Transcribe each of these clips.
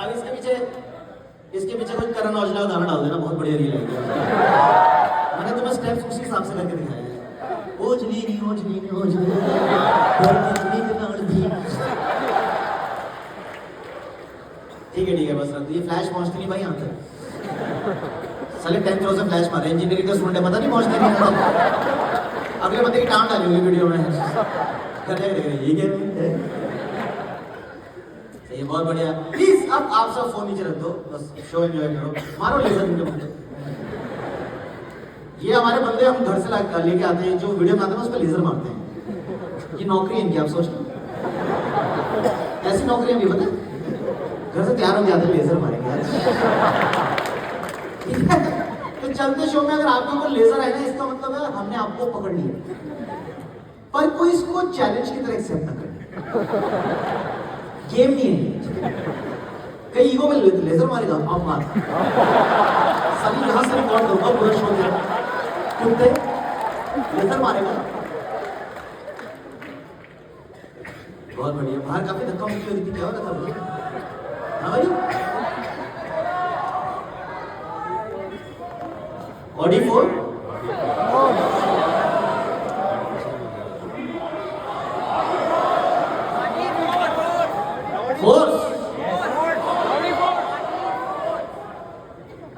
अब इसके पीछे कोई करण औजला का गाना डाल देना, बहुत बढ़िया रील आएगी। मैंने तुम्हें स्टेप्स उसी हिसाब से करके दिखाया है। ओजली नी ओजली नी ओजली ओजली के नाल भी। ठीक है बस रख ये फ्लैश पहुंचती नहीं भाई यहाँ तक। साले 10,000 फ्लैश मारे, इंजीनियरिंग का स्टूडेंट है, पता नहीं पहुंचती नहीं। अगले बंदे की टांग डाली होगी वीडियो में, कर जाएगा ये क्या है। सही, बहुत बढ़िया। प्लीज अब आप सब फोन नीचे रख दो, बस शो एंजॉय करो, मारो लेजर इनके मुंह पे। ये हमारे बंदे हम घर से लेके आते हैं, जो वीडियो बनाते हैं उस पर लेजर मारते हैं। ये नौकरी है इनकी, आप सोच लो ऐसी नौकरी भी पता है। घर से तैयार हो जाते हैं, लेजर मारेंगे आज। ठीक है, तो चलते शो में अगर आपके ऊपर लेजर है ना, इसका मतलब है हमने आपको पकड़ लिया। पर कोई इसको चैलेंज की तरह एक्सेप्ट ना करे, गेम नहीं है। कई ईगो में लेजर मारेगा, आप मार सभी यहां से रिकॉर्ड करूंगा पूरा शो में। कुत्ते लेजर मारेगा। बहुत बढ़िया। बाहर काफी धक्का मुक्की हो रही थी, क्या हो रहा था? हाँ भाई, ऑडी 4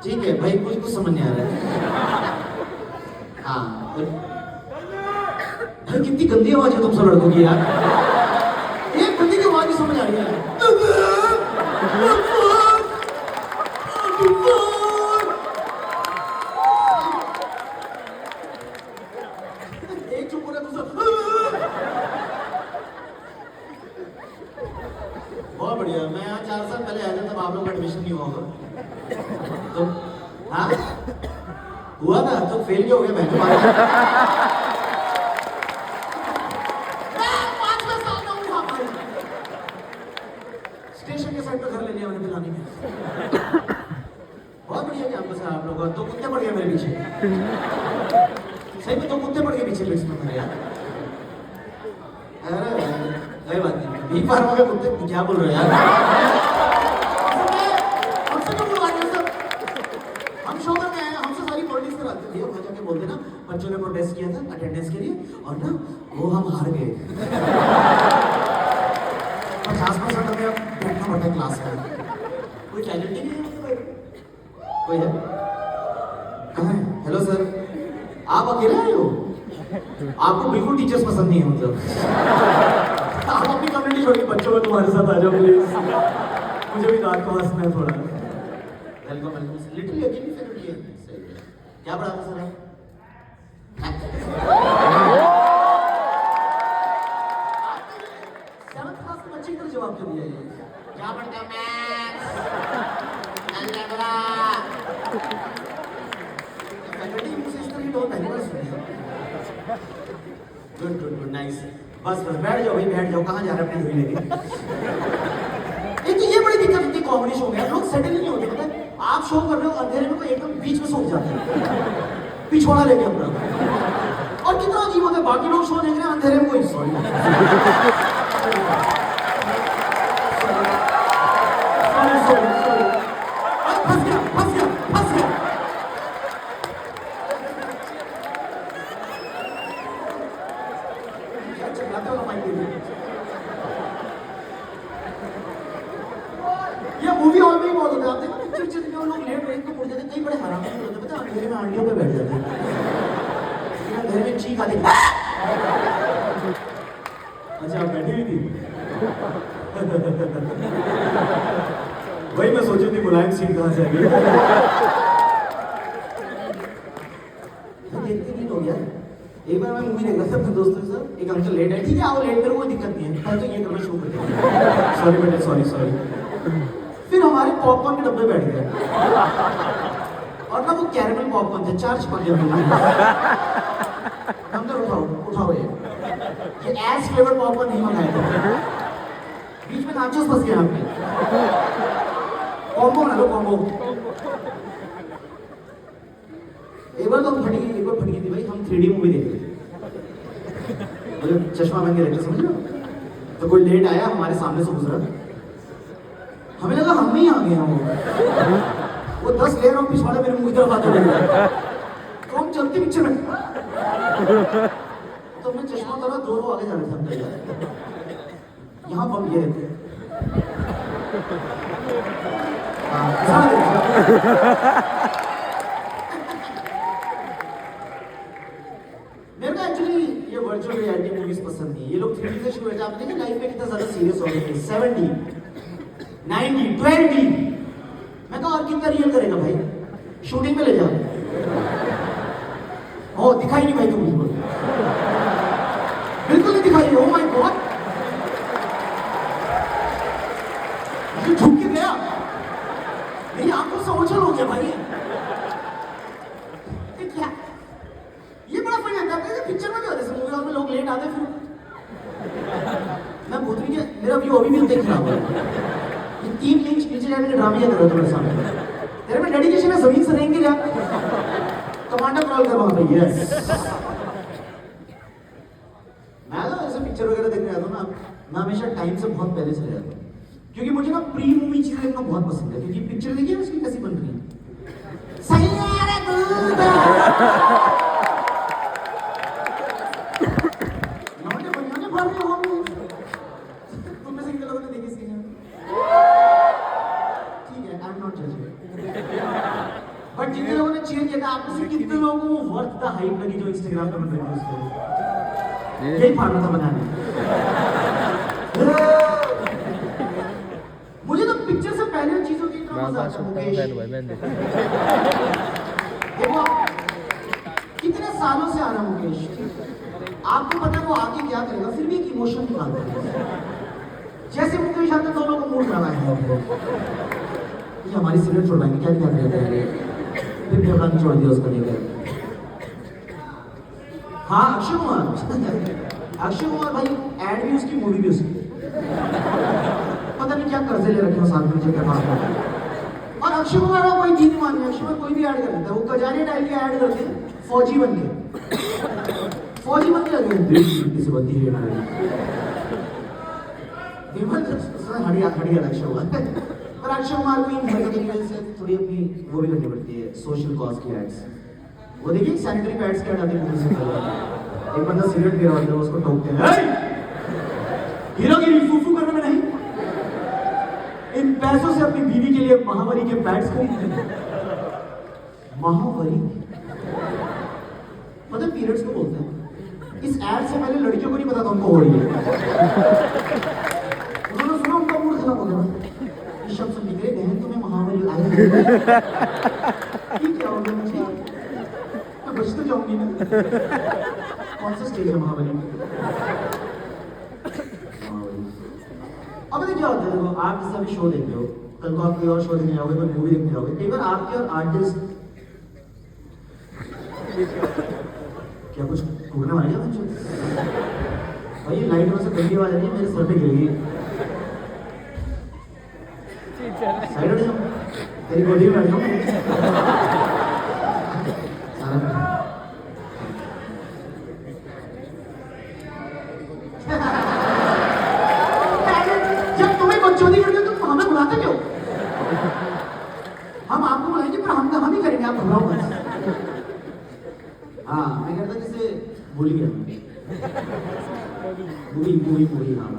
ठीक है भाई, कुछ समझ नहीं आ रहा है। हाँ भाई, कितनी गंदी आवाज है तुम सब लड़कों की यार। एक बंदी की आवाज ही समझ आ रही है। एक चुप हो रहा दूसरा। बहुत बढ़िया। मैं यहाँ 4 साल पहले आया था, तब आप लोग का एडमिशन नहीं हुआ होगा। तो हाँ हुआ था, तो फेल क्यों हो गया? मैं 5 साल का हूँ वहां पर। स्टेशन के साइड पर घर लेने वाले पिलाने में। बहुत बढ़िया कैंपस है आप लोगों का। 2 कुत्ते पड़ गए मेरे पीछे, सही में 2 कुत्ते पड़ गए पीछे लिस्ट में मेरे यार। अरे कोई बात नहीं, बी फार्मा के कुत्ते क्या बोल रहे हो यार? हम शो करने आए, हमसे सारी पॉलिटिक्स कराते थे। वहां जाके बोलते ना, बच्चों ने प्रोटेस्ट किया था अटेंडेंस के लिए, और ना वो हम हार गए। 50% हमें अब बैठना पड़ता है क्लास में। कोई टैलेंट ही नहीं है। कोई है? कहाँ है? हेलो सर, आप अकेले आए हो? आपको बिल्कुल टीचर्स पसंद नहीं है मतलब? आप अपनी कम्युनिटी छोड़ के बच्चों में तुम्हारे साथ आ जाओ प्लीज। मुझे भी रात को हंसना है थोड़ा। Welcome welcome. Literally again faculty है। क्या पढ़ाते सर आप? 7th क्लास के बच्चे को जवाब क्यों दिया? ये क्या पढ़ते हो? Maths, algebra. फैकल्टी मुझसे इस तरह की बहुत पहली बार सुनी है। Good good good, nice. बस बस बैठ जाओ भाई, बैठ जाओ। कहाँ जा रहे हैं अपनी धुरी लेके? एक तो ये बड़ी दिक्कत होती है कॉमेडी शो में, लोग सेटल नहीं होते। पता है, आप शो कर रहे हो अंधेरे में, तो एकदम बीच में सो जाते हैं पिछवाड़ा लेके अपना। और कितना अजीब होता है, बाकी लोग शो देख रहे हैं, अंधेरे में कोई सॉरी ये मूवी हॉल में ही बहुत होता है। आप देखो ना, चिड़चिड़ में लोग लेट ब्रेक को मुड़ जाते हैं। कई बड़े हरामी होते हैं, पता है, अंधेरे में आंटियों पे बैठ जाते हैं, घर में चीख आती। अच्छा आप बैठी हुई थी? वही मैं सोची थी मुलायम सीट कहाँ से आ गई। देखते नहीं लोग यार। एक बार मैं मूवी देख रहा था अपने दोस्तों के साथ, एक अंकल लेट है, ठीक है आओ लेट करो, कोई दिक्कत नहीं है, पर तो ये करना शुरू कर दिया। सॉरी बेटे, सॉरी सॉरी। फिर हमारे पॉपकॉर्न के डब्बे बैठ गए, और ना वो कैरेमल पॉपकॉर्न थे, 4 चिपक गए। हम तो उठाओ उठाओ, ये एस फ्लेवर पॉपकॉर्न नहीं मंगाए थे। बीच में नाचोस फंस गए हमने। कॉम्बो बना लो, कॉम्बो। एक बार तो हम फट गई, एक बार फट गई थी भाई। हम 3D मूवी देख रहे थे, चश्मा पहन के देखते, समझ लो। तो कोई लेट आया, हमारे सामने से गुजरा, हमें लगा हम में ही आ गए हैं वो 10 लेयर ऑफ पिछवाड़े मेरे मुंह की तरफ आते हुए तो हम चलते पिक्चर में तो मैं चश्मा उतारा 2 रो आगे जा रहे थे हम तैयार यहाँ बम ये रहते मेरे को एक्चुअली ये वर्चुअल रियलिटी मूवीज पसंद नहीं ये लोग 3D से शुरू होते हैं आप देखिए लाइफ में कितना ज्यादा सीरियस हो गए 70 90 20 मैं कहा और कितना रियल करेगा भाई शूटिंग में ले जाओ ओ दिखाई नहीं भाई तुम बिल्कुल नहीं दिखाई ओ माय गॉड ये झुक के गया मेरी आंखों से ओझल हो गया भाई क्या ये बड़ा फनी आता है पिक्चर में भी होता है मूवी में लोग लेट आते फिर मैं भूतनी के मेरा व्यू अभी भी देख रहा हूँ ये 3 लिंक नीचे जाने के ड्रामे याद करो तुम्हारे सामने तेरे में डेडिकेशन है जमीन से रहेंगे क्या कमांडर क्रॉल कर वहां पे यस मैं ना ऐसे पिक्चर वगैरह देखने आता हूँ ना मैं हमेशा टाइम से बहुत पहले चले जाता हूँ क्योंकि मुझे ना प्री मूवी चीजें देखना बहुत पसंद है क्योंकि पिक्चर देखिए उसकी कैसी बन रही है सैयारा दूधा नौने बनियाने भर रहे हो तुम में से कितने लोगों ने देखी इसकी ठीक है I am not judging but जितने लोगों ने चेयर किया था आप में से कितने लोगों को वर्थ द हाइप लगी जो इंस्टाग्राम पे बन रही है उसको यही फाड़ना था बनाने मुझे तो पिक्चर से पहले चीजों की इतना मजा आता है मुकेश देखो कितने सालों से आ रहा मुकेश आपको पता है वो आगे क्या करेगा फिर भी एक इमोशन निकालता है जैसे मुकेश आते दो लोगों को मूड लगा है ये हमारी सिगरेट छोड़वाएंगे क्या ध्यान देते हैं फिर ढक्कन छोड़ दिया उसको लेकर हाँ अक्षय कुमार भाई एड भी उसकी मूवी भी उसकी पता नहीं क्या कर्जे ले रखे हो साथ में के पास और अक्षय कुमार का कोई चीज मानी अक्षय कुमार कोई भी ऐड कर देता है वो कजारिया टाइप की ऐड करके फौजी बन के लगे किसी बंदी है विमल हड़िया अक्षय कुमार पर अक्षय कुमार को इन मार्केटिंग से थोड़ी अपनी वो भी करनी पड़ती है सोशल कॉज की एड्स वो देखिए सैनिटरी पैड्स के ऐड आते हैं एक बंदा सिगरेट पी रहा होता है उसको टोकते हैं हीरोगिरी फूफू करने में नहीं इन पैसों से अपनी बीवी के लिए महावरी के पैड्स खरीदते हैं महावरी मतलब पीरियड्स को बोलते हैं इस एड से पहले लड़कियों को नहीं पता था उनको हो रही है उन्होंने सुना उनका मूड खराब हो गया ये शब्द सुन निकले बहन तुम्हें महावरी आई क्या हो गया मुझे मैं बच तो जाऊंगी ना कौन सा स्टेज है महावरी अब देखिए क्या होता है देखो आप जैसे अभी शो देख रहे हो कल को आप कोई और शो देखने जाओगे कोई मूवी देखने जाओगे कई बार आपके और आर्टिस्ट क्या कुछ टूटने वाला है भाई ये लाइट में से गंदी आवाज आ रही है मेरे सर पे गिर गई साइड हट जाओ तेरी गोदी में बैठ जाओ हम आपको बुलाएंगे पर हम ही करेंगे आप घबराओ मत हाँ मैं कहता जैसे भूल गया मूवी हाँ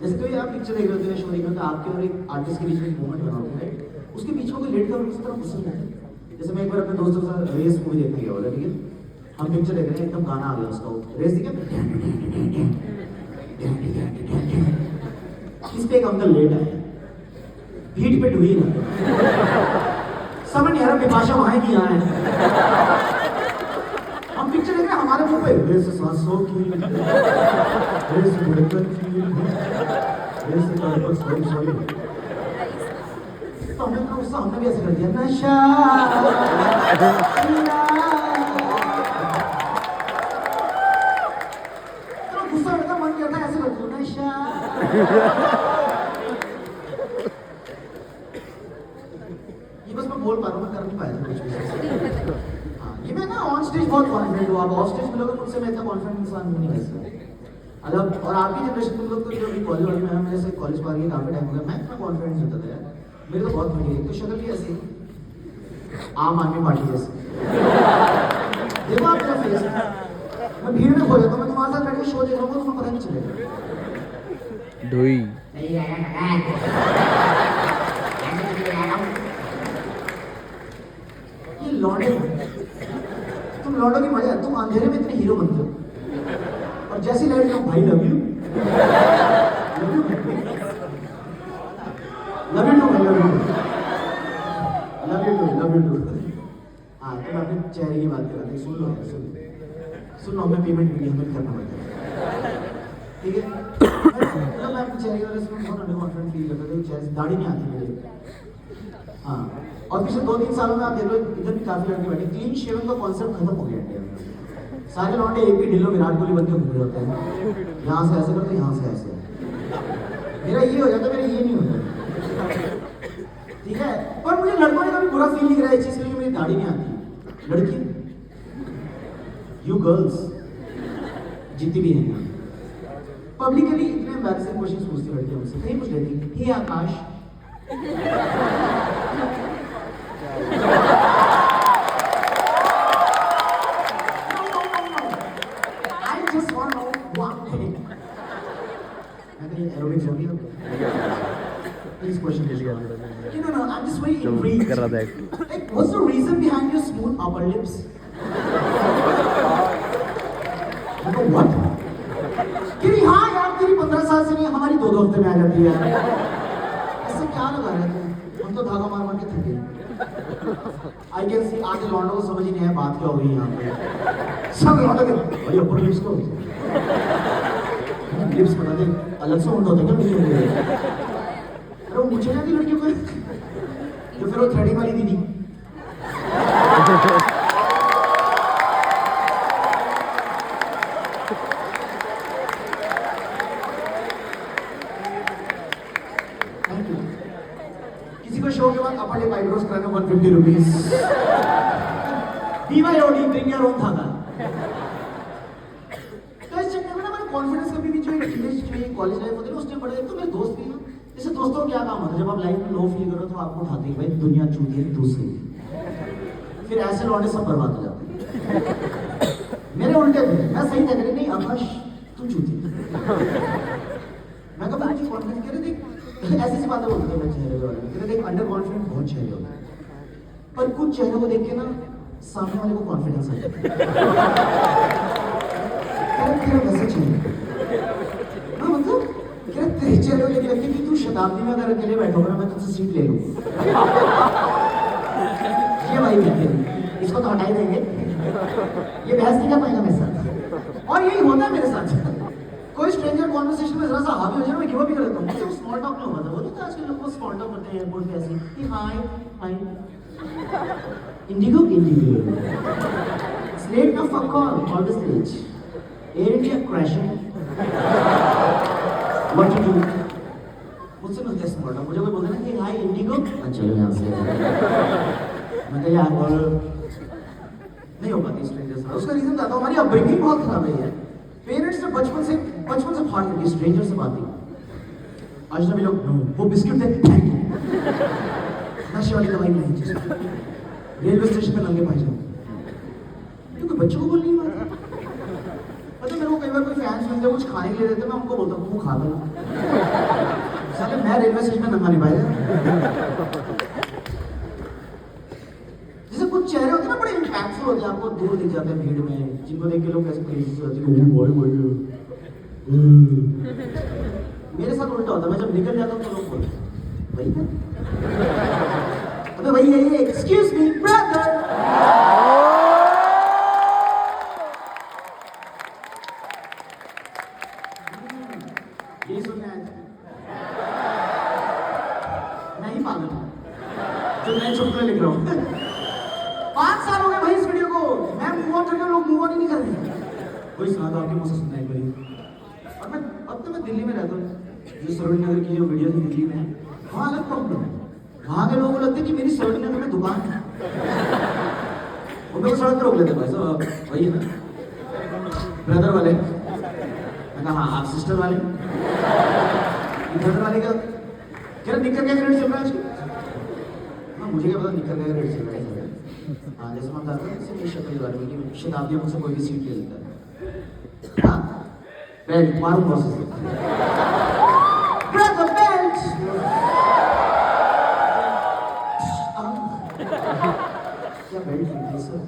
जैसे कोई आप पिक्चर देख रहे होते हैं शो देख रहे होते हैं आपके और एक आर्टिस्ट के बीच में एक मोमेंट बना होता है उसके बीच में कोई लेट कर उस तरह गुस्सा नहीं आता जैसे मैं एक बार अपने दोस्तों के साथ रेस मूवी देखने गया होगा ठीक है हम पिक्चर देख रहे हैं एकदम गाना आ गया उसका रेस देखा इस पे एक अंकल लेट आए भीड़ पे ढुई ना समझ नहीं आ रहा विभाषा वहां की यहाँ है हम पिक्चर देख रहे हैं हमारे मुंह पे रेस सांसों की रेस धड़कन की रेस तड़पन सॉरी तो हमने उससे हमने भी ऐसे कर दिया नशा तो गुस्सा करता मन करता है ऐसे कर दो नशा बस मैं बोल पा रहा हूँ मैं कर नहीं पाया था कुछ भी हाँ ये मैं ना ऑन स्टेज बहुत कॉन्फिडेंट हूँ आप ऑफ स्टेज मिलोगे मुझसे मैं इतना कॉन्फिडेंट इंसान नहीं कर सकता मतलब और आपकी जनरेशन में लोग तो जो अभी कॉलेज वाले में हम जैसे कॉलेज पा रही है काफी टाइम हो गया मैं इतना कॉन्फिडेंस होता था यार मेरी तो बहुत बड़ी है, तो शक्ल भी ऐसी आम आदमी पार्टी जैसी। देखो आप मेरा फेस, मैं भीड़ में खो जाता हूँ, मैं तुम्हारे साथ बैठ के शो देख रहा हूँ, तुम्हें पता नहीं चलेगा। ढोई ये लौंडे, तुम लौंडों की मजा है, तुम अंधेरे में इतने हीरो बनते हो और जैसी लाइट में भाई love you love you love you too भाई love you love you too love you too. हाँ तो मैं अपने चेहरे की बात कर रहा था, सुन लो सुन लो, हमें पेमेंट मिली, हमें करना पड़ता है, ठीक है। मतलब मैं अपने चेहरे की वजह से बहुत अंडर कॉन्फिडेंट फील करता था, चेहरे दाढ़ी नहीं आती मेरे। हाँ और पिछले 2-3 सालों में आप देख लो इधर भी काफी लड़के बैठे, क्लीन शेविंग का कॉन्सेप्ट खत्म हो गया इंडिया में। सारे लौंडे एक ही ढिल्लो विराट कोहली बनके घूम रहे होते हैं, यहाँ से ऐसे करते यहाँ से ऐसे। मेरा ये हो जाता, मेरा ये नहीं होता, ठीक है। पर मुझे लड़कों ने कभी बुरा फील नहीं करा इस चीज के लिए मेरी दाढ़ी नहीं आती। लड़की यू गर्ल्स जितनी भी हैं पब्लिकली इतने एम्बैरेसिंग क्वेश्चंस पूछती लड़कियां मुझसे, कहीं पूछ लेती हे आकाश I just want to know one thing. मैं कहीं एरोबिक्स हो गया प्लीज क्वेश्चन कीजिए। No, I'm just very intrigued. कर रहा था Like, what's the reason behind your smooth upper lips? You know what? कि हाँ यार तेरी 15 साल से नहीं, हमारी 2-2 हफ्ते में आ जाती है। ऐसे क्या लगा रहे थे? हम तो धागा मार मार के थके। I can see आज लौंडों को समझ ही नहीं है बात क्या हो गई यहाँ पे। सब लौंडों के भाई upper lips को लिप्स बना दे, अलग से होता क्या मुझे? अरे वो मुझे ना थी लड़कियों को, जो फिर वो थ्रेडिंग वाली दीदी। Thank you. किसी को शो के बाद अपर लिप आईब्रोज कराने 150 rupees. BYOD bring your own धागा। तो इस चक्कर में ना मेरा कॉन्फिडेंस कभी भी जो टीनेज जो कॉलेज लाइफ होती है ना उसमें बढ़ गया। तो मेरे दोस्त भी ना, जैसे दोस्तों को क्या काम होता है जब आप लाइफ में लो फील करो तो आपको उठाते हैं भाई दुनिया चूती है दूसरी, फिर ऐसे लौटे सब बर्बाद हो जाते हैं। मेरे उल्टे थे, मैं सही था नहीं आकाश तू चूती। मैं कभी मुझे कॉन्फिडेंस कह रहे देख ऐसी सी बातें बोलते थे मैं चेहरे के बारे में, कहते देख अंडर कॉन्फिडेंस बहुत चेहरे होते हैं, पर कुछ चेहरों को देख के ना सामने वाले को कॉन्फिडेंस आ जाता है। तेरा वैसे चेहरा, हाँ मतलब क्या तेरे चेहरे को देख लगती कि तू शताब्दी में अगर अकेले बैठोगे ना मैं तुझसे सीट ले लूँ। ये भाई कहते इसको तो हटाई देंगे, ये बहस नहीं कर पाएगा मेरे साथ। और यही होता है मेरे साथ, कोई स्ट्रेंजर कॉन्वर्सेशन में जरा सा हावी हो जाए मैं गिव अप ही कर देता हूँ। मुझे स्मॉल टॉक नहीं होता, बोलते आजकल लोग स्मॉल टॉक करते हैं एयरपोर्ट पे ऐसे कि हाय हाय इंडिगो इंडिगो स्लेट ना fuck all the stage Air India crashing what to do. मुझसे मिलते हैं स्मॉल टॉक, मुझे कोई बोलते ना कि हाय इंडिगो, चलो यहाँ से मैं कह यार और नहीं हो पाती स्ट्रेंजर्स से। उसका रीजन बताता हूँ, हमारी अपब्रिंगिंग बहुत खराब रही है। पेरेंट्स ने बचपन से फाड़ करके स्ट्रेंजर से बात नहीं। अजनबी लोग वो बिस्किट दे थैंक यू, नशे वाली दवाई नहीं चाहिए, रेलवे स्टेशन पे नंगे पाए जाओ, क्योंकि बच्चों को बोलनी बात। पता मेरे को कई बार कोई फैंस मिलते कुछ खाने के लिए देते, मैं उनको बोलता हूँ तू खा लो, साले मैं रेलवे स्टेशन पे नंगा नहीं पाएगा। जैसे कुछ चेहरे होते हैं ना बड़े इंपैक्टफुल होते हैं, आपको दूर दिख जाते हैं भीड़ में, जिनको देख के लोग कैसे क्रेजी से होते हैं भाई भाई। मेरे साथ उल्टा होता है, मैं जब निकल जाता हूँ तो लोग बोलते हैं भाई क्या, अबे भाई ये एक्सक्यूज मी ब्रदर। ये सुनने आए थे, मैं ही पागल हूँ जो मैं चुटकुले लिख रहा हूँ। 5 साल हो गए भाई इस वीडियो को, मैं मूव ऑन करके लोग मूव ऑन ही नहीं कर रहे। कोई सुना था आपके मुझसे सुनना एक बारी। और मैं अब तो मैं दिल्ली में रहता हूँ, जो सरोज नगर की जो वीडियो थी दिल्ली में, वहाँ अलग प्रॉब्लम है। वहाँ के लोगों को लगता है कि मेरी सरोज नगर में दुकान है, वो मेरे को सड़क पर रोक लेते भाई साहब वही है ना ब्रदर वाले। मैं कहा हाँ आप सिस्टर वाले, ब्रदर वाले क्या निकल क्या रेट चल रहा है आजकल? हाँ मुझे क्या पता निकल क्या रेट चल रहा है। हाँ जैसे मैं बताता हूँ जैसे मेरी शक्ल के बारे में कि शताब्दियों मुझसे कोई भी सीट ले लेता है। हाँ बेल्ट मारूं बॉस से। Grab the belt! क्या बेल्ट है सर?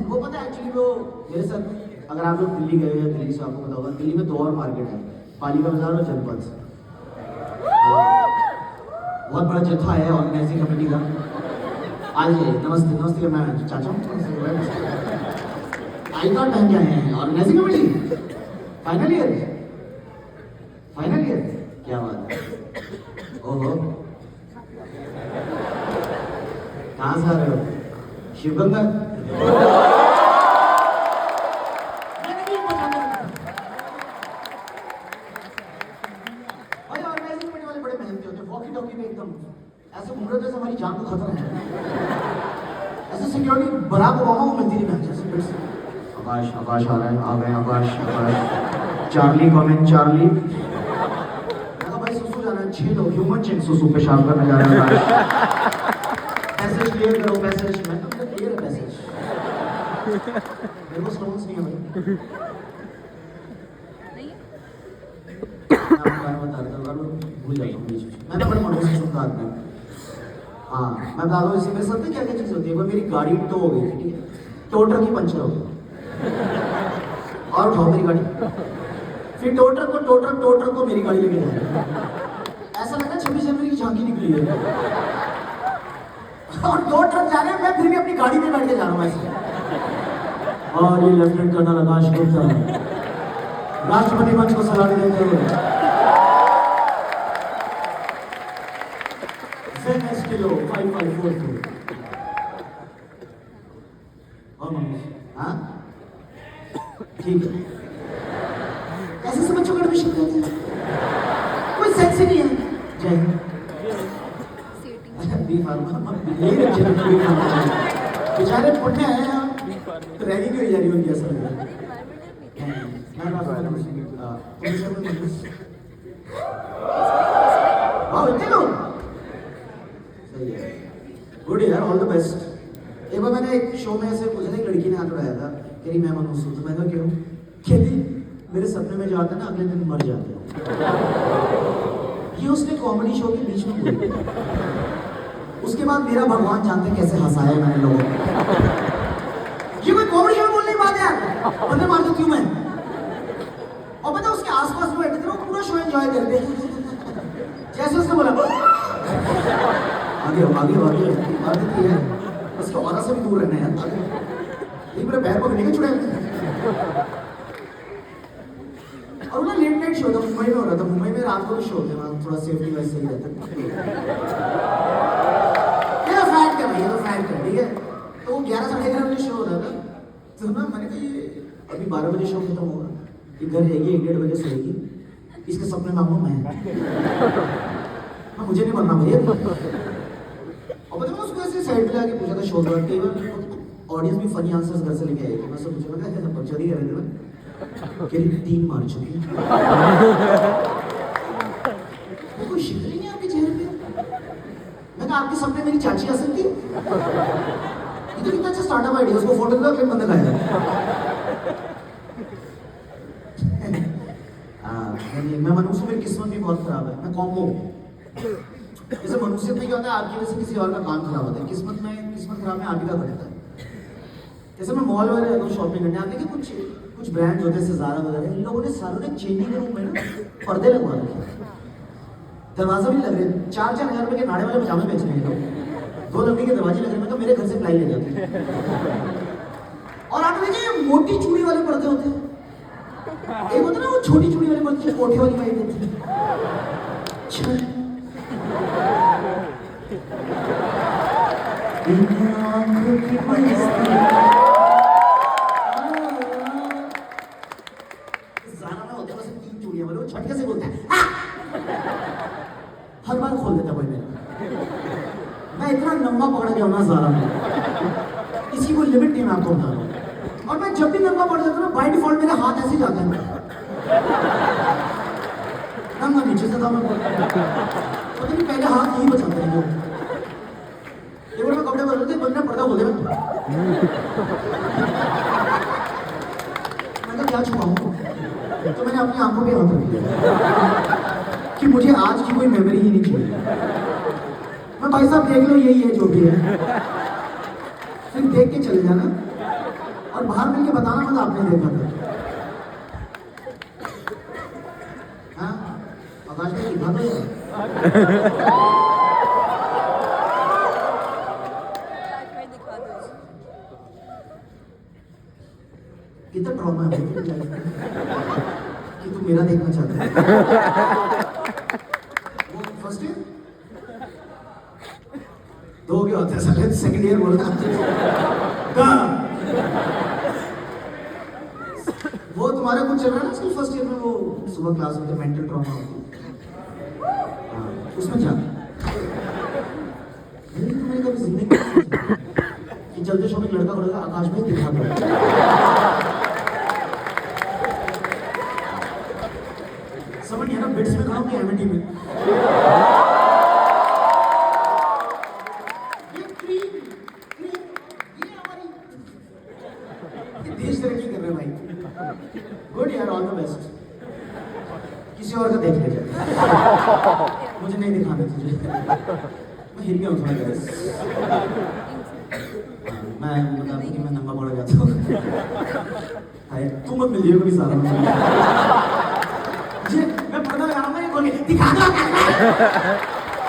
वो पता है एक्चुअली वो मेरे साथ अगर आप लोग दिल्ली गए या दिल्ली से आपको पता होगा दिल्ली में 2 और मार्केट है, पालिका बाजार और जनपद। बहुत बड़ा जत्था है ऑर्गेनाइजिंग कमेटी का। आइए नमस्ते नमस्ते मैं चाचा हूँ। आई कार्ड पहन के आए हैं ऑर्गेनाइजिंग कमेटी फाइनल ईयर क्या बात है। ओहो कहाँ से आ रहे हो? शिवगंगा। ऐसे घूम रहे थे हमारी जान को खतरा है। ऐसे सिक्योरिटी बराक ओबामा को मिलती नहीं जैसे फिर से आकाश आकाश आ रहा है आ गए Akash Akash Charlie comment Charlie. मैं भाई सुसु जाना है 6 लोग ह्यूमन चेक सुसु पेशाब करने जा रहे हैं। पैसेज क्लियर करो पैसेज। मैं तो क्लियर है पैसेज मेरे को स्टोन्स नहीं है भाई। भूल जाता हूँ मैं ना बड़े मोटे से सुनता आदमी। हाँ मैं बता दूँ इससे मेरे साथ क्या क्या चीज़ होती है। मेरी गाड़ी टो हो गई थी ठीक है, टो ट्रक ही पंचर हो गया और उठाओ मेरी गाड़ी। फिर टो ट्रक को मेरी गाड़ी लेके जाए। ऐसा लगा 26 जनवरी की झांकी निकली है और 2 ट्रक जा रहे हैं मैं फिर भी अपनी गाड़ी में बैठ के जा रहा हूँ ऐसे। और ये लेफ्टिनेंट कर्नल आकाश गुप्ता राष्ट्रपति मंच को सलामी देते हुए किलो 5542। हाँ ठीक है ऐसे सब बच्चों का एडमिशन करते हैं कोई सेक्स ही नहीं है। जय बेचारे पुण्य आए हैं रैली क्यों जा रही होगी ऐसा लग रहा है। गुड यार ऑल द बेस्ट। एक बार मैंने एक शो में ऐसे पूछा था एक लड़की ने हाथ उठाया था कह रही मैं मनोज हूँ तो मैं कहा क्यों? कहती मेरे सपने में जो आता है ना अगले दिन मर जाते हो। ये उसने कॉमेडी शो के बीच में बोली। उसके बाद मेरा भगवान जानते कैसे हंसाया मैंने लोगों को। ये कोई कॉमेडी शो में बोलने की बात है यार बंदे मार देती हूँ मैं। और पता उसके आसपास में बैठे थे वो पूरा शो एंजॉय करते जैसे उसने बोला आगे आगे आगे आगे है उसके औरा से भी दूर रहना है यार। एक मेरे पैर पकड़ने के छुड़े और ना लेट नाइट शो था मुंबई में हो रहा था। मुंबई में रात को भी शो होते हैं वहाँ थोड़ा सेफ्टी वाइज सही रहता है। ये तो फैक्ट है भाई ये तो फैक्ट है ठीक है। तो वो 11 साढ़े 11 बजे शो हो रहा था तो ना मैंने कहा ये अभी 12 बजे शो खत्म होगा ये घर जाएगी 1-1:30 बजे सोएगी इसके सपने में आऊँगा मैं मुझे नहीं मरना भैया। और पता उसको ऐसे साइड पे आके पूछा था शो के बाद ऑडियंस भी फनी आंसर्स घर से लेके आए थे। मैं सब पूछा मैं क्या बच्चा नहीं कर रहे थे कि 3 मार चुकी वो कोई शिकन नहीं है आपके चेहरे पे। मैं कहा आपके सपने मेरी चाची आ सकती है। ये तो कितना अच्छा स्टार्टअप आइडिया उसको फोटो दो अगले बंदा खाएगा। मैं मनुष्य मेरी किस्मत भी बहुत खराब है। मैं कॉम्बो जैसे मनुष्य में क्या होता है आपकी वजह से किसी और का काम खराब होता है। किस्मत खराब में आप ही का घटता है। जैसे मैं मॉल वगैरह जाता हूँ शॉपिंग करने आते हैं कुछ ब्रांड्स होते हैं ज़ारा वगैरह इन लोगों ने सारों ने चेंजिंग रूम में ना पर्दे लगवा रखे हैं। दरवाजा भी लग रहे हैं 4-4 हज़ार रुपए के नाड़े वाले पजामे बेच रहे हैं लोग। 2 लकड़ी के दरवाजे लग रहे हैं। मैं मेरे घर से प्लाई ले जाते हैं। और आप देखिए मोटी चूड़ी वाले पर्दे होते हैं एक होता है ना वो छोटी चूड़ी वाले पर्दे कोठे वाली वाइट होती है। छटके से बोलता है हर बार खोल देता कोई मेरा। मैं इतना नंगा पकड़ गया ना ज़ारा में इसी को लिमिट नहीं मैं आपको बता रहा हूँ। और मैं जब भी नंगा पड़ जाता हूँ ना बाय डिफॉल्ट मेरे हाथ ऐसे जाते हैं ना नंगा नीचे से था मैं, पता नहीं पहले हाथ यही बचाते हैं लोग। एक बार मैं कपड़े बदलते बंद में पर्दा खोल दिया, मैंने क्या छुपाऊं, तो मैंने अपनी आंखों पे हाथ रख दिया कि मुझे आज की कोई मेमोरी ही नहीं चाहिए। मैं भाई साहब देख लो यही है जो भी है, फिर देख के चले जाना और बाहर मिलके बताना मत आपने देखा था। हाँ आकाश में दिखा दो यार। कितना ट्रॉमा है तेरी लाइफ में कि तू मेरा देखना चाहता है। वो फर्स्ट ईयर दो क्या होता है साले, सेकंड ईयर बोलता वो तुम्हारे कुछ चल रहा है ना स्कूल फर्स्ट ईयर में, वो सुबह क्लास होते मेंटल ट्रॉमा होती है, उसमें क्या तुम्हें कभी जिंदगी कि चलते शो में लड़का पड़ेगा आकाश में दिखा दो। समझ गया ना, बिट्स में कहा कि एमएटी में देश तरक्की कर रहे भाई, गुड यार, ऑल द बेस्ट। किसी और का देख ले जाए, मुझे नहीं दिखाना तुझे, मैं हिल गया हूँ थोड़ा गैस, मैं बता दूँ कि मैं नंगा पड़ जाता हूँ। तू मत मिलिए कभी सारा मुझे, मैं पर्दा लगाऊंगा ये बोल के दिखा दो,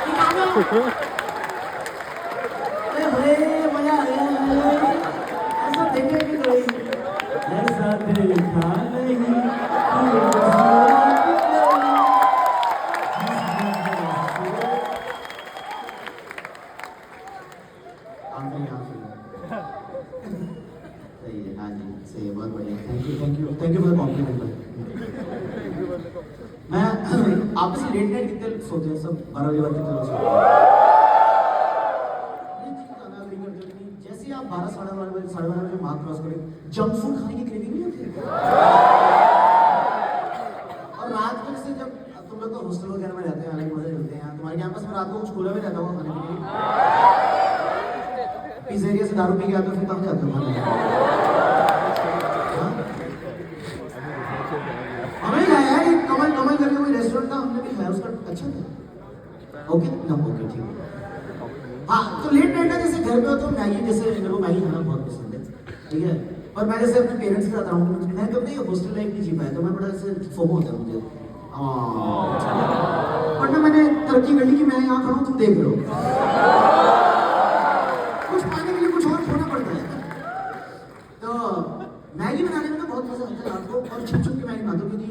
दिखा दो। अरे मजा आ गया, ऐसा देखे कि कोई ऐसा देखा नहीं। सही है, हाँ जी सही है, बहुत बढ़िया, thank you for the compliment भाई। मैं आप से लेट नाइट कितने सोते हैं सब, 12 बजे बाद कितने लोग सोते हैं? जैसे ही आप 12 साढ़े 12 बजे मार्क क्रॉस करें, जंक फूड खाने की क्रेविंग नहीं होती है? और रात में से जब तुम लोग तो हॉस्टल वगैरह में रहते हैं, अलग मजे मिलते हैं, तुम्हारे कैंपस में रात को कुछ खुला भी रहता होगा खाने के लिए, पिज़्ज़ेरिया से दारू पी के आते हो, फिर कहाँ जाते हो खाने? हमें खाया यार, कमल कमल करके कोई रेस्टोरेंट था, हमने भी खाया, उसका अच्छा था। ओके ना, ओके ठीक है। हाँ तो लेट नाइट है, जैसे घर पे हो तो मैगी, जैसे मेरे को मैगी खाना बहुत पसंद है, ठीक है, पर मैं जैसे अपने पेरेंट्स के साथ रहूँ, मैं कभी हॉस्टल लाइफ नहीं जी पाया, तो मैं बड़ा ऐसे फोमो होता है मुझे, वरना मैंने तरक्की कर ली कि मैं यहाँ खड़ा हूँ, तुम देख लो, कुछ पाने के लिए कुछ और खोना पड़ता है। तो मैगी बनाने में तो बहुत मजा आता है रात को, और छुप छुप के मैगी बनाता हूँ, क्योंकि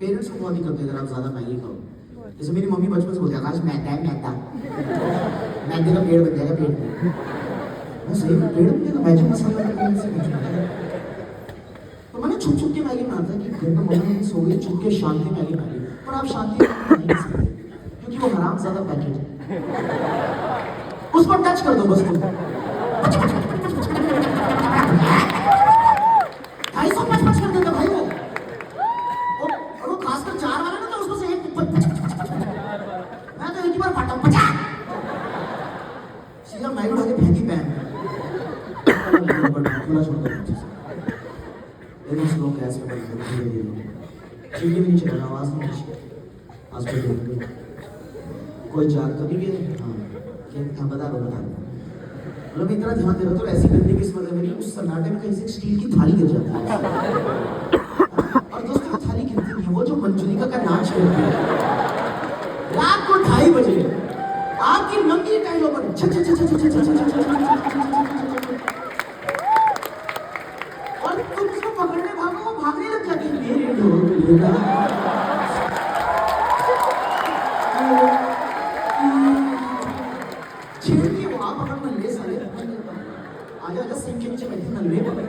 पेरेंट्स को बहुत दिक्कत है अगर आप ज्यादा मैगी खाओ। जैसे मेरी मम्मी बचपन से बोलती है, आकाश मैदा है मैदा, मैदे का पेड़ बन जाएगा पेट में। मैं सही में पेड़ बन जाएगा, मैजिक मसाला करके। तो मैंने छुप छुप के मैगी बनाता कि घर में मम्मी सो गई, छुप के शांति मैगी बना ली, पर आप शांति नहीं सकते क्योंकि वो हराम ज्यादा पैकेट है, उस पर टच कर दो बस तुम, 250 कर देता भाई वो, और वो खासकर 4 वाला ना, तो उसको से एक मैं तो एक ही बार फटा 50 सीधा मैगी उठा के फेंकी पैन खुला छोड़ दो, एकदम स्लो गैस पे बंद कर धीरे चीनी भी नहीं चला, आवाज नहीं कुछ, आज पे कोई जाग तो नहीं गया? हाँ बता दो मतलब इतना ध्यान दे रहा तो ऐसी गंदी किस्मत है मेरी, उस सन्नाटे में कहीं से स्टील की थाली गिर जाती है। और दोस्तों वो थाली गिरती नहीं है, वो जो मंजुलिका का नाच करती है रात को 2:30 बजे आपकी नंगी टाइलों पर और तुम उसको पकड़ने भागो, वो भागने लग जाती है, मेरे ढोल छेड़ती है, वो आप पकड़ में ले साले आजा आजा सिंह के नीचे बैठे ना ले पकड़,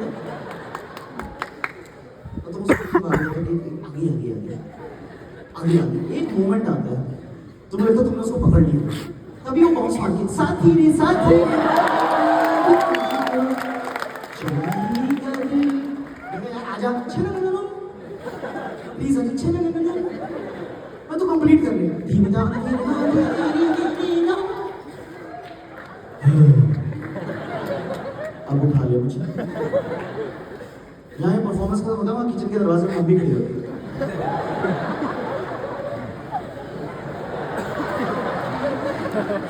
तो तुम उसको आगे आगे आगे आगे आगे एक मोमेंट आता है, तुम्हें लगता तुमने उसको पकड़ लिया, तभी वो बाउंस मार के साथी रे साथी आजा, छेना प्लीज आजा, छेना मैं तो कंप्लीट कर लिया। धीमे जा अब उठा लिया मुझे। यहाँ परफॉर्मेंस का होता है, किचन के दरवाजे में मम्मी खड़ी होती है।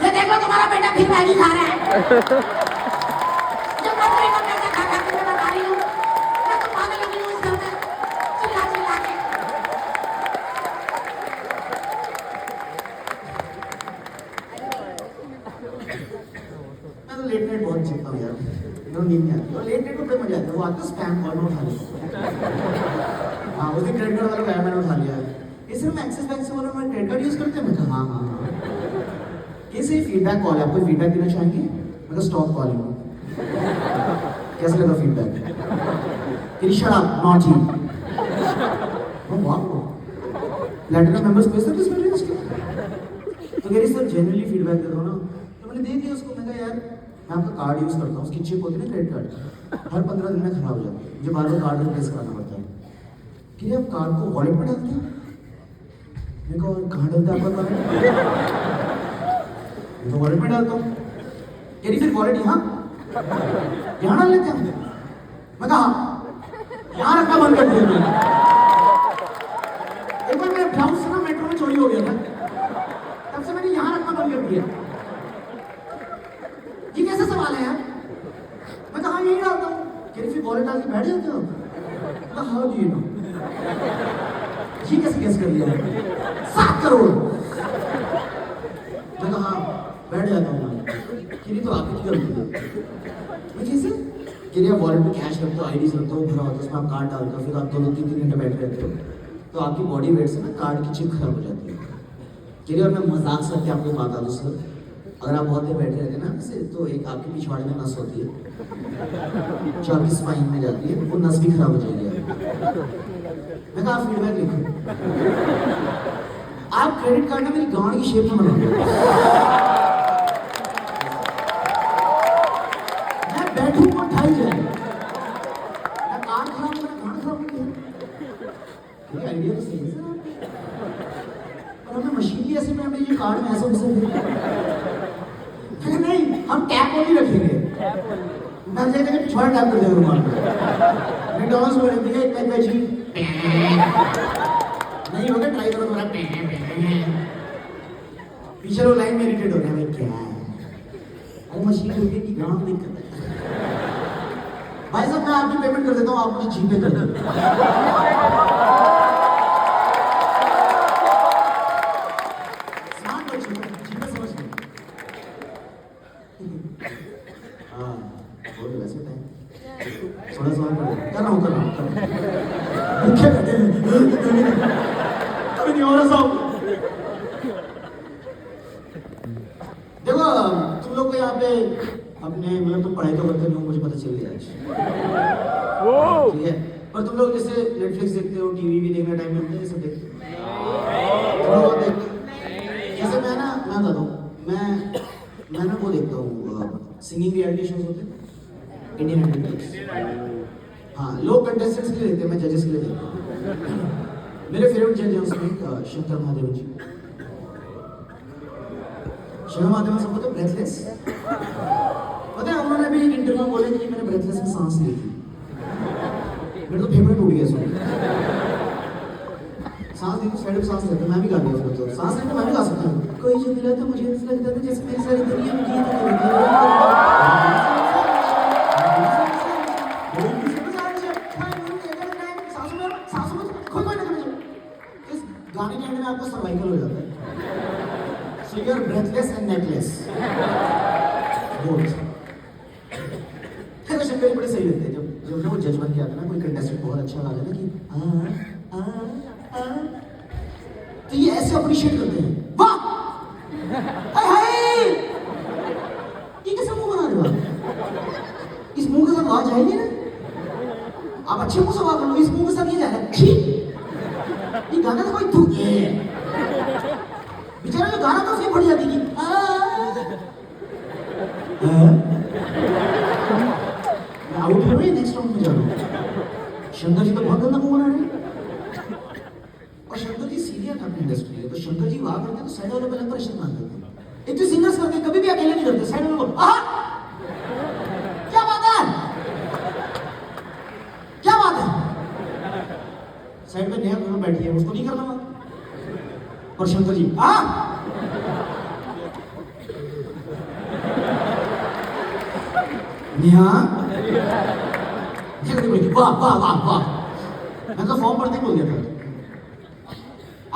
ये देखो तुम्हारा बेटा फिर मैगी खा रहा है। जब मैं तेरे को मैगी खा खा के बता रही हूँ, मैं तो पागल हो गई हूँ इस घर में, चिल्ला चिल्ला के। मैं तो लेट नाइट बहुत चीखता हूँ यार, नींद नहीं आती। और लेट नाइट को बड़े मजा आता है, वो आता है स्पैम कॉल में उठा लिया। हाँ, उस दिन क्रेडिट कार्ड वाला गया, मैंने उठा लिया। ये सिर्फ एक्सिस बैंक से बोला मैं क्रेडिट कार्ड यूज करते हैं। मैं कहा हाँ। ये सिर्फ फीडबैक कॉल है, आप कोई फीडबैक देना चाहेंगे? मैं कहा स्टॉप कॉलिंग। कैसा लगा फीडबैक? Shut up naughty. वाह, प्लैटिनम मेंबर्स को सर्विस मिल रही है उसके। तो कह रही सर जनरली फीडबैक दे दो ना। तो मैंने दे दिया उसको। मैं कहा यार मैं आपका कार्ड यूज करता हूँ, उसकी चिप होती है ना क्रेडिट कार्ड, हर 15 दिन में खराब हो जाती है, मुझे बार बार कार्ड रिप्लेस कराना पड़ता है। कि आप कार्ड को वॉलेट में डालते हैं? मैं कहा कहाँ डालते हैं आपका कार्ड? तो वॉलेट में डालता हूँ। कह रही फिर वॉलेट यहाँ डाल लेते हैं। मैं कहा यहाँ रखना बंद कर दिया। एक बार मेरे ब्लाउज से ना मेट्रो में चोरी हो गया था, तब से मैंने यहाँ रखना बंद कर दिया। ये कैसा सवाल है यार? मैं कहा यही डालता हूँ। कह रही फिर वॉलेट डाल के बैठ जाते हो? मैं कहा हाउ डू यू नो? ये कैसे गेस कर लिया? 7 करोड़। मैं कहा बैठ जाता हूँ। कि तो आपकी की गलती है। मैं कैसे? कि आप वॉलेट में कैश रखते हो, आईडीज रखते हो, भरा होता है, उसमें आप कार्ड डालते हो, फिर आप 2-3 घंटे बैठ रहते हो, तो आपकी बॉडी वेट से ना कार्ड की चिप खराब हो जाती है। कि और मैं मजाक से आपको बात आ दूँ सर, अगर आप बहुत देर बैठे रहते हैं ना वैसे, तो एक आपके पिछवाड़े में नस होती है जो आपकी स्पाइन में जाती है, वो नस भी खराब हो जाएगी। मैं कहा फीडबैक लिखो। आप क्रेडिट कार्ड ना मेरी गांड की शेप में बना दो। मैं बैठूं और ढाई जाए। मैं कार्ड खराब हो गया, गांड खराब हो गया। ये आइडिया तो सही है सर। और हमें मशीन की ऐसे में हमें ये कार्ड में ऐसा घुसे नहीं, हम टैप ओनली रखेंगे। मैं जगह पिछवाड़ा टैप कर देंगे रुमाल पे। मैकडॉनल्ड्स में रखेंगे एक पैक वेजी। नहीं होगा, ट्राई करो थोड़ा। पीछे लोग लाइन में इरिटेट हो रहे हैं, भाई क्या है? अरे मशीन होगी कि गांव दिक्कत है। भाई साहब मैं आपकी पेमेंट कर देता हूँ, आप मुझे जीपे कर दो। स्मार्ट बच्चे जीपे समझ लो। हाँ बोल वैसे टाइम थोड़ा सा कर रहा हूँ मुख्य कभी नहीं हो रहा साहब। देखो तुम लोग को यहाँ पे अपने मतलब तुम पढ़ाई तो करते नहीं हो, मुझे पता चल गया आज। ठीक है, पर तुम लोग जैसे नेटफ्लिक्स देखते हो, टीवी भी देखने टाइम मिलता है, ये सब देखते हो? जैसे मैं बता दूँ, मैं ना वो देखता हूँ सिंगिंग रियलिटी शोज होते हैं इंडियन आइडल। हाँ, लोग कंटेस्टेंट्स के लिए देखते हैं, मैं जजेस के लिए देखता हूँ। मेरे फेवरेट जज हैं उसमें शंकर महादेवन जी। शंकर महादेवन सबको तो ब्रेथलेस पता है, उन्होंने भी एक इंटरव्यू में बोले कि मैंने ब्रेथलेस में सांस ली थी। मेरे तो फेफड़े टूट गए सुन। सांस ली तो साइड में सांस लेते, मैं भी गा लिया फिर तो। सांस लेते मैं भी गा सकता हूँ। कोई जो मिला तो मुझे ऐसा लगता था जैसे मेरी सारी दुनिया में जीत गई। गाने के एंड में आपको सर्वाइकल हो जाता है। So you are breathless and neckless. Both. फिर वो शंकर जी बड़े सही लगते हैं जब ना वो जज बन के आता है ना, कोई कंटेस्टेंट बहुत अच्छा गा रहा है ना कि तो ये ऐसे अप्रिशिएट करते हैं, वाह हाय हाय, ये कैसे मुंह बना रहे हो? इस मुंह के साथ आवाज आएगी ना, आप अच्छे मुंह से बात करो, इस मुंह के साथ ये जा रहा है। ये गाना तो कोई तू बेचारा जो गाना था उसकी फट जाती थी। आउट हो रही, नेक्स्ट राउंड में जा रहा हूँ। शंकर जी तो बहुत गंदा मुंह बना रहे हैं, और शंकर जी सीनियर अपनी इंडस्ट्री है, तो शंकर तो साइड वालों पे लगता है मार देते हैं। एक तो सिंगर्स करते हैं, कभी भी अकेले नहीं करते, साइड वालों को आहा क्या बात है, क्या बात है। साइड में नेहा दोनों बैठी है, उसको नहीं करना बात। और शंकर जी नेहा वाह वाह वाह वाह, मैं तो फॉर्म पढ़ते बोल गया था।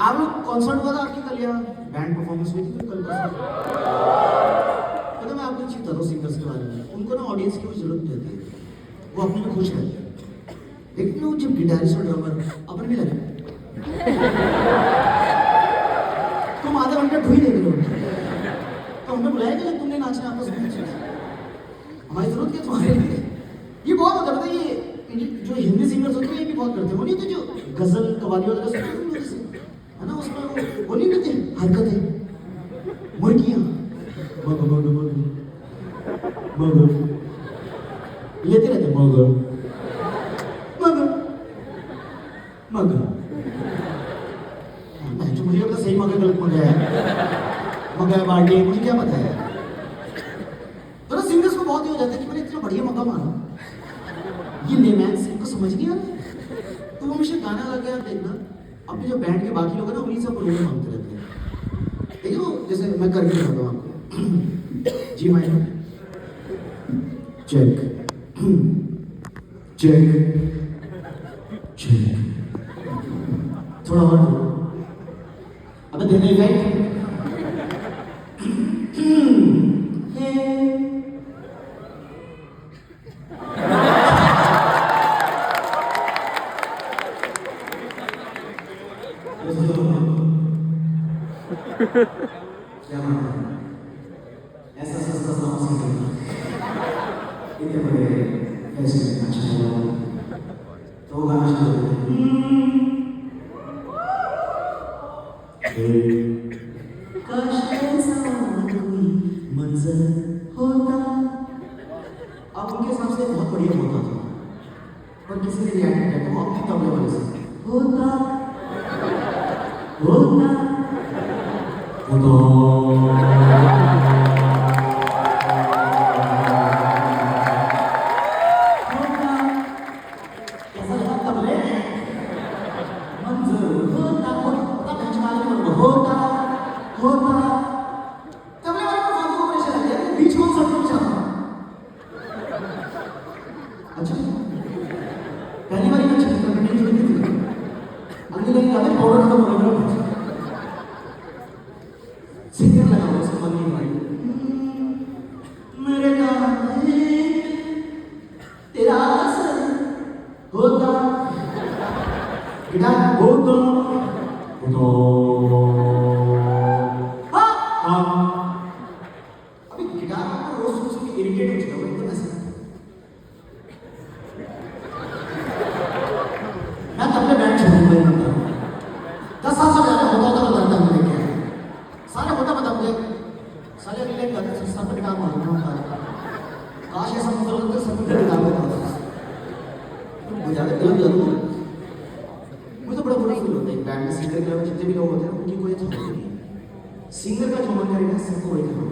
आप लोग कॉन्सर्ट हुआ था आपकी कल, यहाँ बैंड परफॉर्मेंस हुई थी कल परसों। पता मैं आपको एक चीज बता दूं सिंगर्स के बारे में, उनको ना ऑडियंस की कोई जरूरत नहीं होती है, वो अपने में खुश रहते हैं। लेकिन वो जब गिटारिस्ट और ड्रमर अपने में लगे तुम आधे घंटे ढूंढ देख रहे हो, तो हमने बुलाया कि तुमने नाचना आपस में, हमारी जरूरत क्या तुम्हारे लिए। ये बहुत होता है, ये जो हिंदी सिंगर्स होते हैं ये भी बहुत करते हैं। वो नहीं तो जो गजल कवाली वगैरह सुनते है ना, उसमें वो नहीं रहते हरकतें, मुर्गियां मगर लेते रहते मगर मगर मगर। जो मुझे पता सही मगर गलत मगर है, मगर बाल्टी मुझे क्या पता है। तो ना सिंगर्स को बहुत ही हो जाता है कि मैंने इतना बढ़िया मौका मारा, ये लेमैन सिंह को समझ नहीं आ रहा, तो वो हमेशा गाना लगा आप देखना, अपने जो बैंड के बाकी लोग हैं ना उन्हीं से प्रोग्राम मांगते रहते हैं। देखिए वो जैसे मैं करके बताता हूँ आपको, जी माइनर चेक चेक चेक, थोड़ा और अब देने इफेक्ट क्या मानते हैं? ऐसा सस्ता सॉन्ग सिंगल इतने बड़े ऐसे अच्छा है तो गाना शुरू काश ऐसा कोई मंजर होता। अब उनके हिसाब से बहुत बढ़िया होता था, पर किसी ने रिएक्ट किया तो वो अपने तबले वाले से होता होता पहली बार अच्छी अगली लाइन गाते पाउडर खत्म हो गया, सिंगर लगा हुआ उसका मन नहीं भाई मेरे गाने तेरा असर होता गिटार होता अभी गिटार को रोज सुन के इरिटेट हो चुका है एकदम ऐसा। मैं तब बैंड छोड़ूंगा 10 साल से पहले होता था बताता हूँ क्या सारे होता बता मुझे सारे अगले सस्ता पर काम मारना होता है। काश ऐसा मतलब होता सब कुछ काम होता है मुझे गलत जरूर मुझे बड़ा बुरा फील होता है बैंड में सिंगर के अलावा जितने भी लोग होते हैं उनकी कोई अच्छा नहीं है। सिंगर का जो मन करेगा सबको वही करना।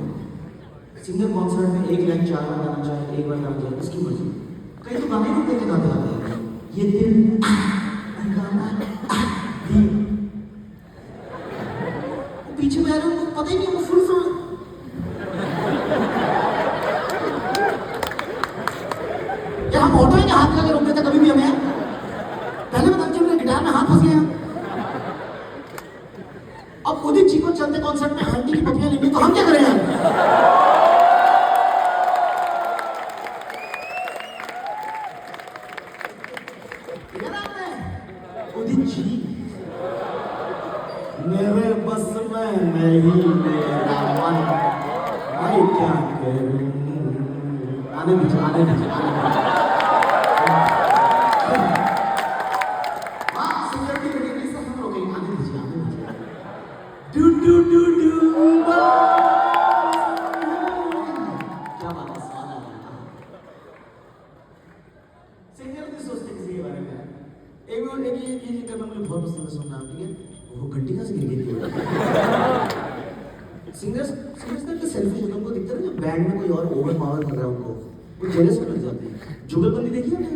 सिंगर कॉन्सर्ट में एक लाइन 4 बार गाना चाहे, एक बार गाना चाहे, उसकी मर्जी। कई तो गाने रुक के गाते हैं ये दिल पीछे में आ रहे उनको पता ही नहीं, वो फुल क्या हम ऑटो ही हाथ लगा रुकते थे कभी भी हमें पहले बता दीजिए मेरे गिटार में हाथ फंस गया। अब उदित जी को चलते कॉन्सर्ट में आंटी की पपियां लेनी तो हम क्या करें यार। उदित जी मेरे बस में नहीं मेरा मन, मैं क्या करूं। आने दीजिए आने दीजिए हाँ सिक्योरिटी रेडी से हम लोग आने दीजिए डू डू डू डू क्या बात है स्वाद आ रहा है। सिंगर नहीं सोचते किसी के बारे में। एक बार ये करना मुझे बहुत पसंद है सुनना, ठीक है वो घंटी का से गिर गई थी समझते हैं कि सेल्फिश है, तुमको दिखता है ना जब बैंड में कोई और ओवर पावर कर रहा है उनको, वो जेलस में लग जाते हैं। जुगलबंदी देखी आपने?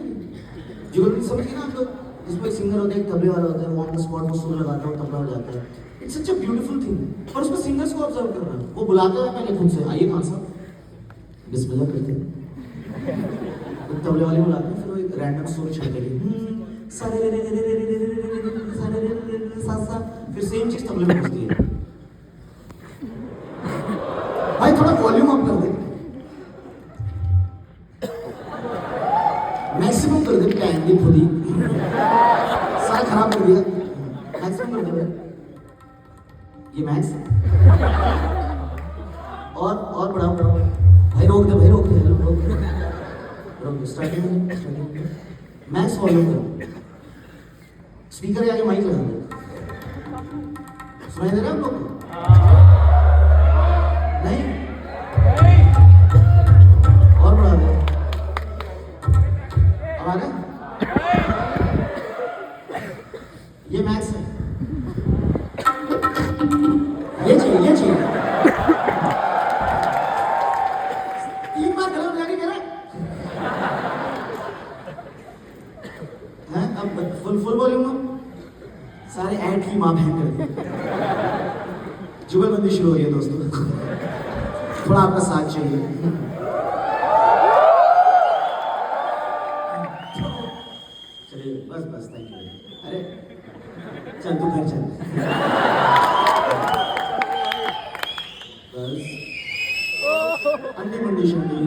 जुगलबंदी समझ गए ना आप लोग? जिसमें एक सिंगर होता है, एक तबले वाला होता है, वो ऑन द स्पॉट वो सुर लगाता है, तबला हो जाता है। It's such a beautiful thing. और उसमें सिंगर्स को ऑब्जर्व कर रहा है, वो बुलाता है पहले खुद से, आइए खान साहब, बिस्मिल्लाह करते हैं, तबले वाले बुलाते हैं, फिर वो एक रैंडम सुर छेड़ते हैं, सारे रे रे रे रे रे रे रे रे रे सारे रे रे रे सा सा, फिर सेम चीज तबले में बजती है। भाई थोड़ा वॉल्यूम अप कर दे, मैक्सिमम कर दे, प्लान दी खुद ही सारा खराब कर दिया, मैक्सिमम कर दे भाई, ये मैक्स और बढ़ाओ भाई, रोक दे भाई, रोक दे, स्टार्टिंग मैक्स वॉल्यूम करो, स्पीकर के आगे माइक लगा दे, सुनाई दे रहा है आप लोग को? नहीं और बढ़ा दो, अब आ रहा है? ये मैक्स है, ये चाहिए 3 बार गला बजा के कह रहा है, अब फुल वॉल्यूम, सारे ऐड की मां बहन कर दी, जुगलबंदी शुरू हो रही है दोस्तों, थोड़ा आपका साथ चाहिए। चलिए बस थैंक यू। अरे चल तू घर चल, बस अंडी मंडी शंडी,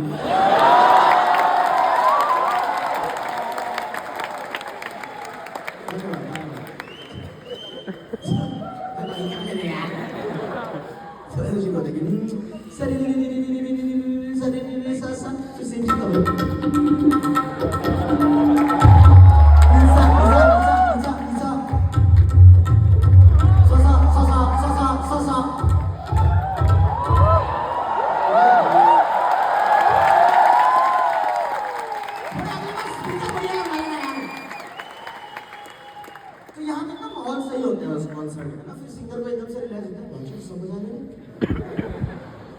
तो यहाँ तक ना माहौल सही होता है उस कॉन्सर्ट में ना, फिर सिंगर को एकदम से रिलैक्स होता है, टेंशन सब बजा रहे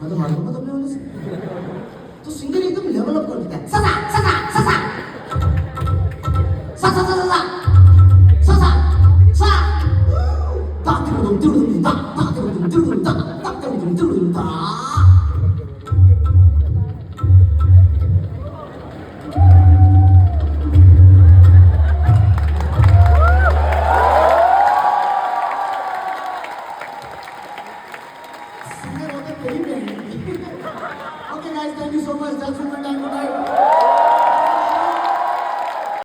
मैं तो मार दूंगा तबले वाले से, तो सिंगर एकदम लेवल अप कर देता है, ससा ससा ससा सा सा सा सा ससा सा ता तिरुदुम तिरुदुम ता ता तिरुदुम तिरुदुम ता ता तिरुदुम तिरुदुम ता। Okay guys, thank you so much. That's it for my time tonight.